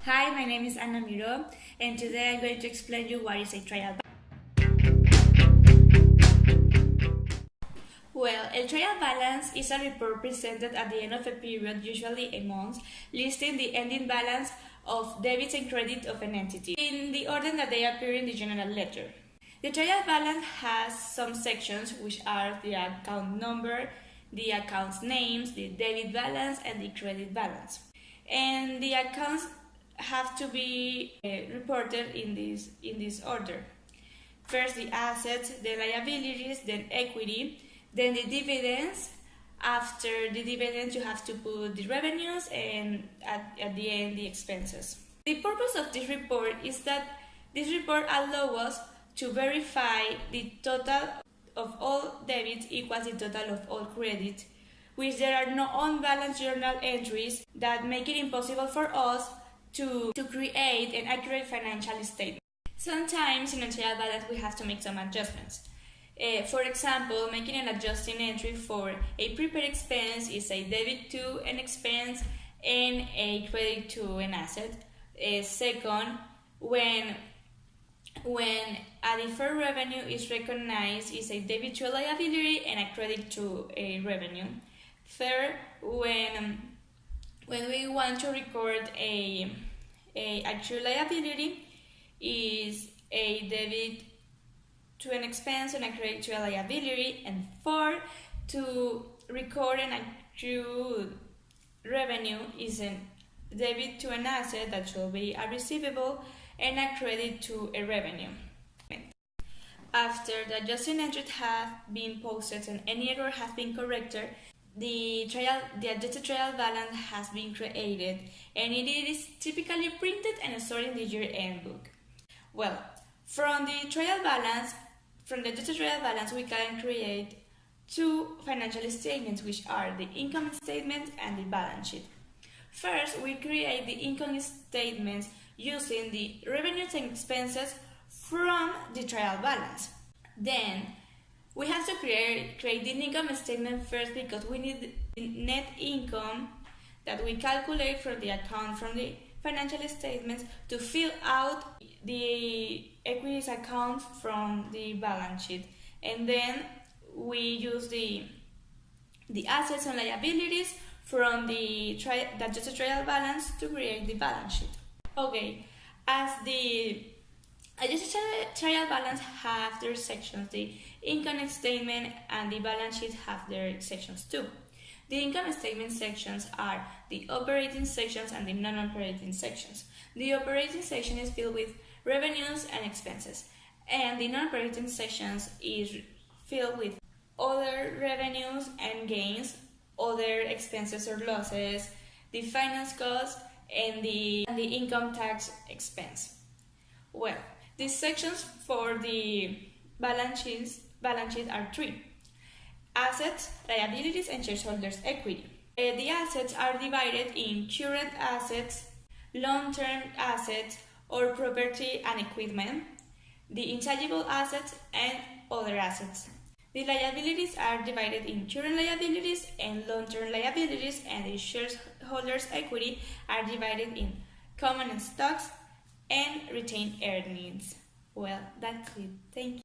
Hi, my name is Miró, and today I'm going to explain you what is a trial balance. Well, a trial balance is a report presented at the end of a period, usually a month, listing the ending balance of debits and credit of an entity in the order that they appear in the general ledger. The trial balance has some sections, which are the account number, the account's names, the debit balance, and the credit balance. And the accounts have to be reported in this order. First the assets, then liabilities, then equity, then the dividends. After the dividends you have to put the revenues, and at the end the expenses. The purpose of this report is that this report allows us to verify the total of all debits equals the total of all credit, which there are no on-balance journal entries that make it impossible for us to create an accurate financial statement. Sometimes in a trial balance we have to make some adjustments. For example, making an adjusting entry for a prepaid expense is a debit to an expense and a credit to an asset. Second, when a deferred revenue is recognized, is a debit to a liability and a credit to a revenue. Third, when we want to record a actual liability, is a debit to an expense and a credit to a liability. And fourth, to record an accrued revenue is a debit to an asset that should be a receivable and a credit to a revenue. After the adjusting entries have been posted and any error has been corrected, the adjusted trial balance has been created, and it is typically printed and stored in the year-end book. Well, from the adjusted trial balance, we can create two financial statements, which are the income statement and the balance sheet. First, we create the income statements using the revenues and expenses from the trial balance. Then, we have to create the income statement first, because we need the net income that we calculate from the financial statements to fill out the equities account from the balance sheet. And then we use the assets and liabilities from the adjusted trial balance to create the balance sheet. Okay, as the adjusted trial balance have their sections, the income statement and the balance sheet have their sections too. The income statement sections are the operating sections and the non-operating sections. The operating section is filled with revenues and expenses, and the non-operating sections is filled with other revenues and gains, other expenses or losses, the finance costs, and the income tax expense. Well, the sections for the balance sheet are three: assets, liabilities, and shareholders' equity. The assets are divided in current assets, long-term assets, or property and equipment, the intangible assets, and other assets. The liabilities are divided in current liabilities and long-term liabilities, and the shareholders' equity are divided in common stocks and retained earnings. Well, that's it. Thank you.